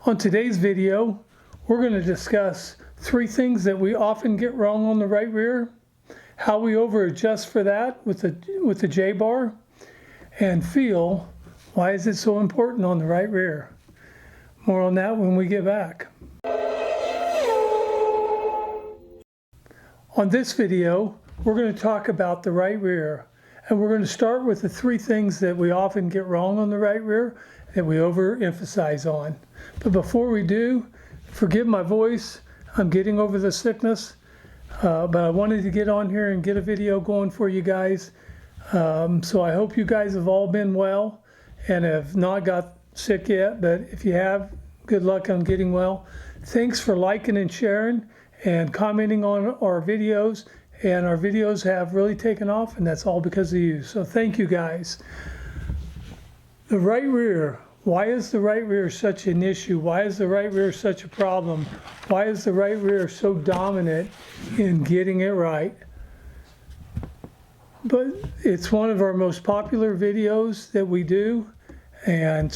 On today's video, we're going to discuss 3 things that we often get wrong on the right rear, how we over adjust for that with the J-bar, and feel why is it so important on the right rear. More on that when we get back. On this video, we're going to talk about the right rear, and we're going to start with the 3 things that we often get wrong on the right rear that we overemphasize on. But before we do, forgive my voice, I'm getting over the sickness, but I wanted to get on here and get a video going for you guys. So I hope you guys have all been well and have not got sick yet, but if you have, good luck on getting well. Thanks for liking and sharing and commenting on our videos, and our videos have really taken off, and that's all because of you. So thank you guys. The right rear. Why is the right rear such an issue? Why is the right rear such a problem? Why is the right rear so dominant in getting it right? But it's one of our most popular videos that we do, and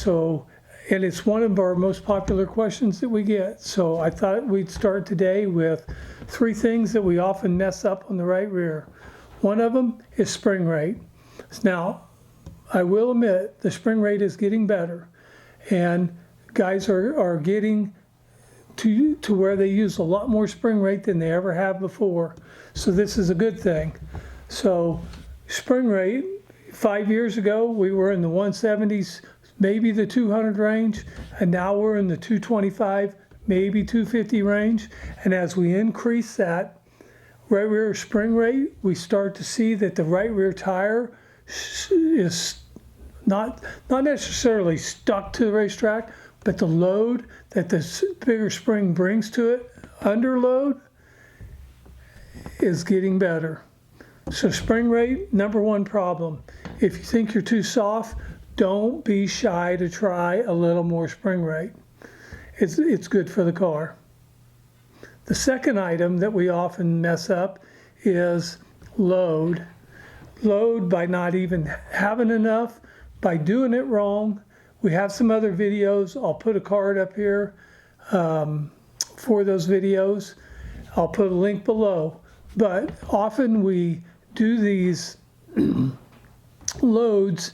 it's one of our most popular questions that we get. So I thought we'd start today with 3 things that we often mess up on the right rear. One of them is spring rate. Now, I will admit the spring rate is getting better, and guys are getting to where they use a lot more spring rate than they ever have before. So this is a good thing. So spring rate, 5 years ago, we were in the 170s, maybe the 200 range, and now we're in the 225, maybe 250 range. And as we increase that right rear spring rate, we start to see that the right rear tire is not necessarily stuck to the racetrack, but the load that the bigger spring brings to it, under load, is getting better. So spring rate, #1 problem. If you think you're too soft, don't be shy to try a little more spring rate. It's good for the car. The second item that we often mess up is load. Load by not even having enough, by doing it wrong. We have some other videos. I'll put a card up here for those videos. I'll put a link below. But often we do these loads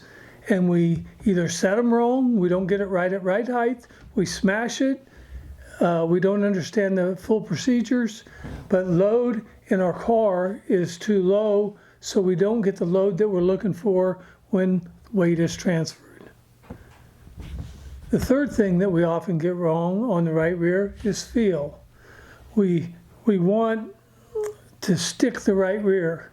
and we either set them wrong, we don't get it right at right height, we smash it, we don't understand the full procedures, but load in our car is too low, so we don't get the load that we're looking for when weight is transferred. The third thing that we often get wrong on the right rear is feel. We want to stick the right rear.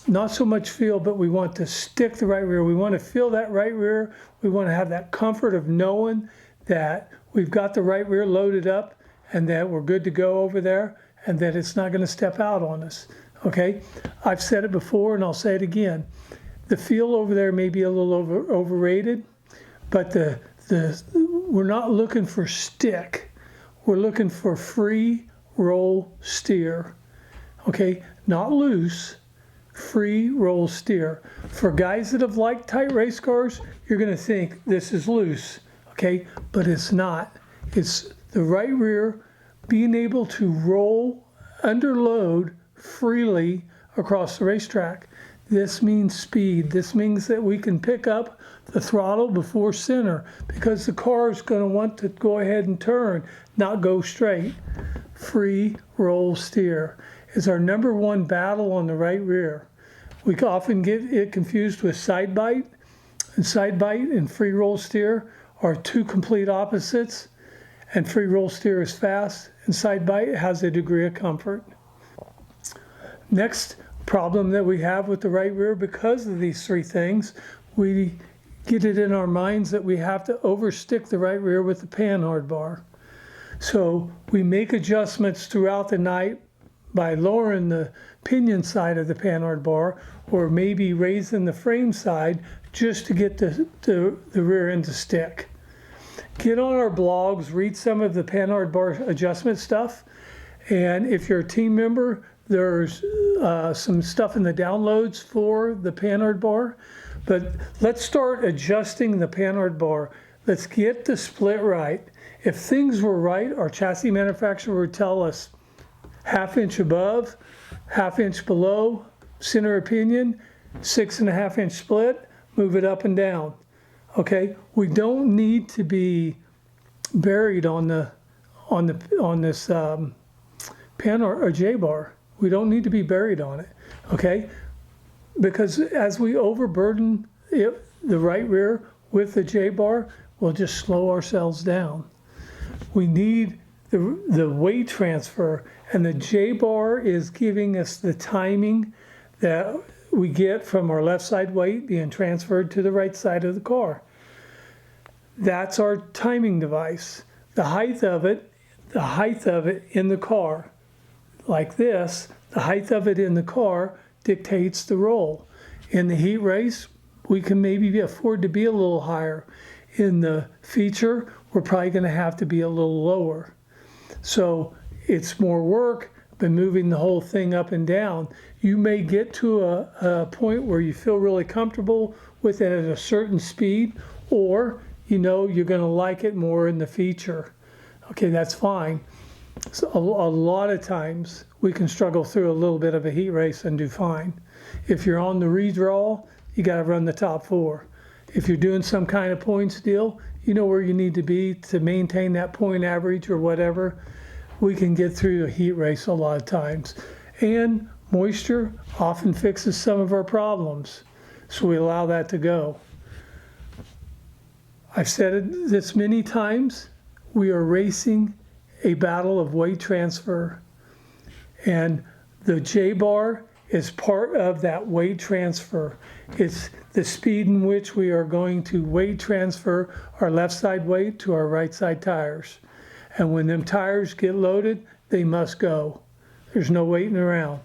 Not so much feel, but we want to stick the right rear. We want to feel that right rear. We want to have that comfort of knowing that we've got the right rear loaded up and that we're good to go over there and that it's not going to step out on us. Okay? I've said it before and I'll say it again. The feel over there may be a little overrated, but we're not looking for stick. We're looking for free roll steer. Okay? Not loose. Free roll steer. For guys that have liked tight race cars, you're going to think this is loose, okay? But it's not. It's the right rear being able to roll under load freely across the racetrack. This means speed. This means that we can pick up the throttle before center because the car is going to want to go ahead and turn, not go straight. Free roll steer is our #1 battle on the right rear. We often get it confused with side bite, and side bite and free roll steer are 2 complete opposites, and free roll steer is fast and side bite has a degree of comfort. Next problem that we have with the right rear, because of these 3 things, we get it in our minds that we have to overstick the right rear with the Panhard bar. So we make adjustments throughout the night by lowering the pinion side of the Panhard bar, or maybe raising the frame side just to get the rear end to stick. Get on our blogs, read some of the Panhard bar adjustment stuff, and if you're a team member, there's some stuff in the downloads for the Panhard bar. But let's start adjusting the Panhard bar. let's get the split right. If things were right, our chassis manufacturer would tell us 1/2 inch above, 1/2 inch below, center of pinion, 6.5 inch split, move it up and down. Okay, we don't need to be buried on this Panhard or J bar. We don't need to be buried on it. Okay, because as we overburden the right rear with the J bar, we'll just slow ourselves down. We need the weight transfer, and the J bar is giving us the timing that we get from our left side weight being transferred to the right side of the car. That's our timing device. The height of it in the car, like this, the height of it in the car dictates the roll. In the heat race, we can maybe afford to be a little higher. In the feature, we're probably going to have to be a little lower. So it's more work than moving the whole thing up and down. You may get to a point where you feel really comfortable with it at a certain speed, or you know you're going to like it more in the feature. Okay, that's fine. So a lot of times we can struggle through a little bit of a heat race and do fine. If you're on the redraw, you got to run the top 4. If you're doing some kind of points deal, you know where you need to be to maintain that point average or whatever. We can get through a heat race a lot of times. And moisture often fixes some of our problems, so we allow that to go. I've said it this many times, we are racing a battle of weight transfer, and the J-bar is part of that weight transfer. It's the speed in which we are going to weight transfer our left side weight to our right side tires. And when them tires get loaded, they must go. There's no waiting around.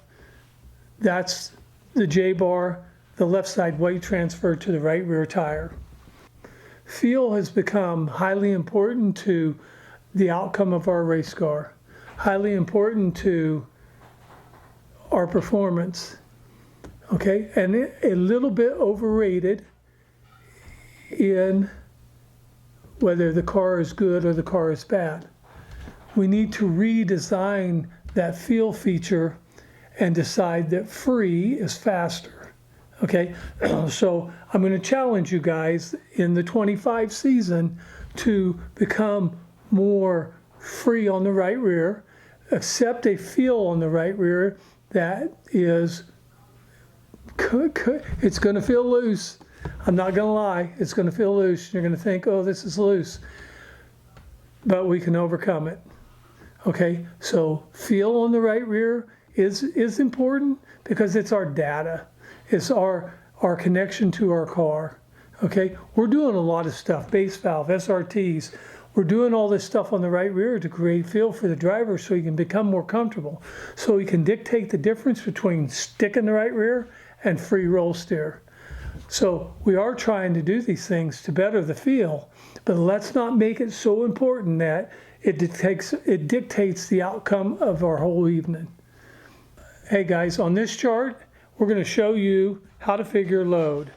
That's the J-bar, the left side weight transfer to the right rear tire. Feel has become highly important to the outcome of our race car, highly important to our performance, okay? And a little bit overrated in whether the car is good or the car is bad. We need to redesign that feel feature and decide that free is faster. Okay, so I'm going to challenge you guys in the 25 season to become more free on the right rear, accept a feel on the right rear that is, it's going to feel loose. I'm not going to lie, it's going to feel loose. You're going to think, oh, this is loose, but we can overcome it. Okay, so feel on the right rear is important because it's our data. It's our connection to our car. Okay, we're doing a lot of stuff, base valve, SRTs. We're doing all this stuff on the right rear to create feel for the driver so he can become more comfortable. So he can dictate the difference between stick in the right rear and free roll steer. So we are trying to do these things to better the feel, but let's not make it so important that it dictates the outcome of our whole evening. Hey guys, on this chart, we're going to show you how to figure load.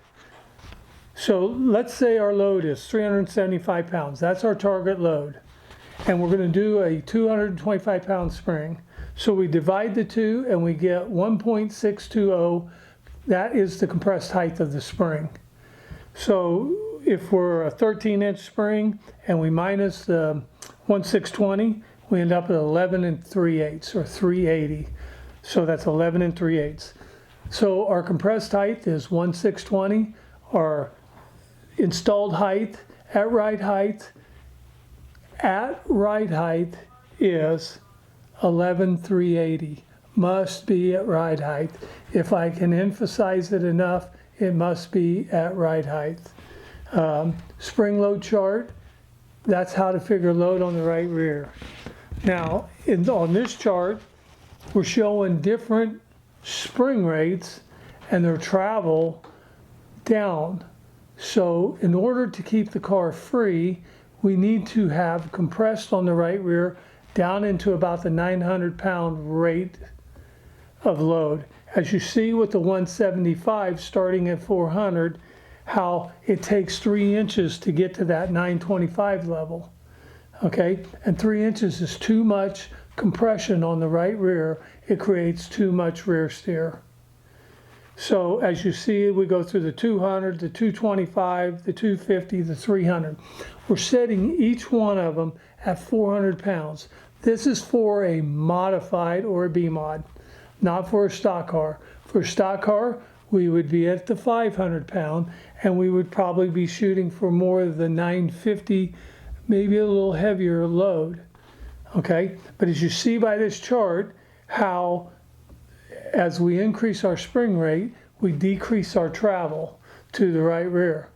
So let's say our load is 375 pounds. That's our target load. And we're going to do a 225 pound spring. So we divide the two and we get 1.620. That is the compressed height of the spring. So if we're a 13-inch spring and we minus the 1.620, we end up at 11 3/8 or 380. So that's 11 3/8. So our compressed height is 1.620. Our installed height at right height is 11 3/80. Must be at right height. If I can emphasize it enough, it must be at right height. Spring load chart, that's how to figure load on the right rear. Now, on this chart, we're showing different spring rates and their travel down. So in order to keep the car free, we need to have compressed on the right rear down into about the 900 pound rate of load. As you see with the 175 starting at 400, how it takes 3 inches to get to that 925 level. Okay, and 3 inches is too much compression on the right rear. It creates too much rear steer. So as you see, we go through the 200, the 225, the 250, the 300. We're setting each one of them at 400 pounds. This is for a modified or a B-mod, not for a stock car. For a stock car, we would be at the 500 pound, and we would probably be shooting for more of the 950, maybe a little heavier load. Okay, but as you see by this chart, how as we increase our spring rate, we decrease our travel to the right rear.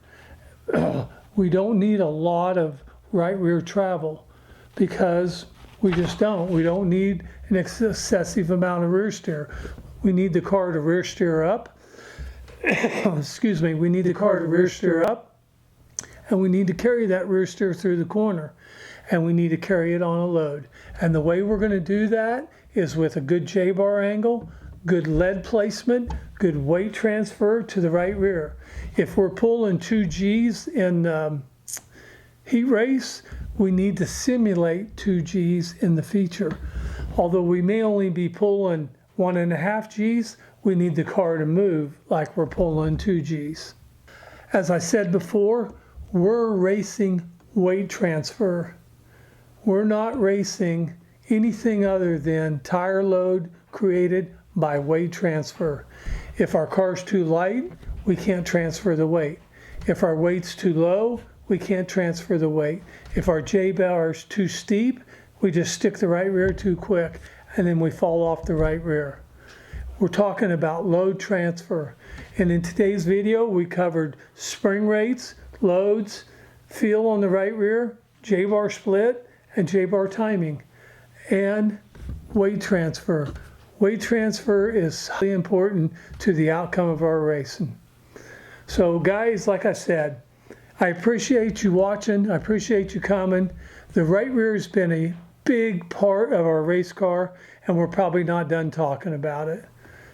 We don't need a lot of right rear travel because we just don't. We don't need an excessive amount of rear steer. We need the car to rear steer up. Excuse me, we need the car to rear steer up, and we need to carry that rear steer through the corner, and we need to carry it on a load. And the way we're going to do that is with a good J-bar angle, good lead placement, good weight transfer to the right rear. If we're pulling 2 Gs in heat race, we need to simulate 2 Gs in the feature. Although we may only be pulling 1.5 Gs, we need the car to move like we're pulling 2 Gs. As I said before, we're racing weight transfer. We're not racing anything other than tire load created by weight transfer. If our car's too light, we can't transfer the weight. If our weight's too low, we can't transfer the weight. If our J-bar is too steep, we just stick the right rear too quick, and then we fall off the right rear. We're talking about load transfer. And in today's video, we covered spring rates, loads, feel on the right rear, J-bar split, and J-bar timing, and weight transfer. Weight transfer is highly important to the outcome of our racing. So guys, like I said, I appreciate you watching. I appreciate you coming. The right rear has been a big part of our race car, and we're probably not done talking about it.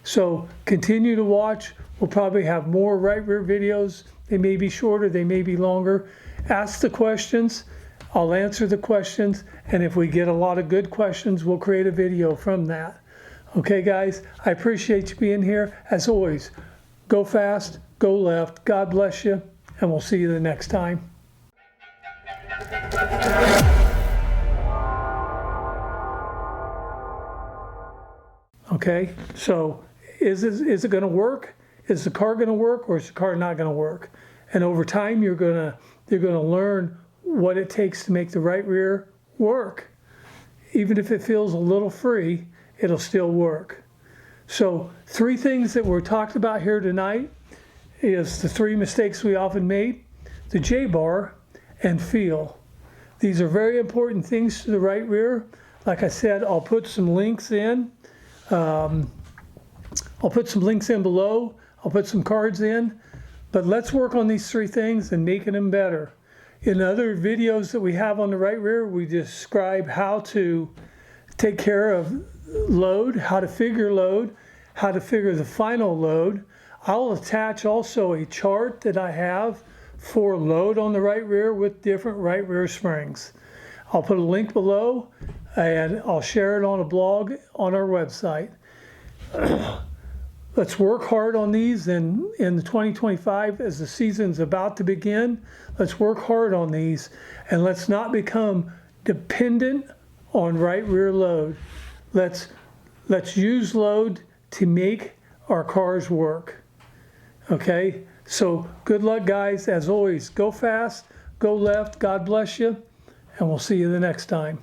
So continue to watch. We'll probably have more right rear videos. They may be shorter, they may be longer. Ask the questions. I'll answer the questions, and if we get a lot of good questions, we'll create a video from that. Okay, guys, I appreciate you being here. As always, go fast, go left. God bless you, and we'll see you the next time. Okay, so is it going to work? Is the car going to work, or is the car not going to work? And over time, you're going to learn what it takes to make the right rear work. Even if it feels a little free, it'll still work. So 3 things that were talked about here tonight is the 3 mistakes we often made: the J-bar and feel. These are very important things to the right rear. Like I said, I'll put some links in. I'll put some links in below. I'll put some cards in. But let's work on these 3 things and making them better. In other videos that we have on the right rear, we describe how to take care of load, how to figure load, how to figure the final load. I'll attach also a chart that I have for load on the right rear with different right rear springs. I'll put a link below, and I'll share it on a blog on our website. Let's work hard on these in the 2025 as the season's about to begin. Let's work hard on these, and let's not become dependent on right rear load. Let's use load to make our cars work. Okay, so good luck, guys. As always, go fast, go left. God bless you, and we'll see you the next time.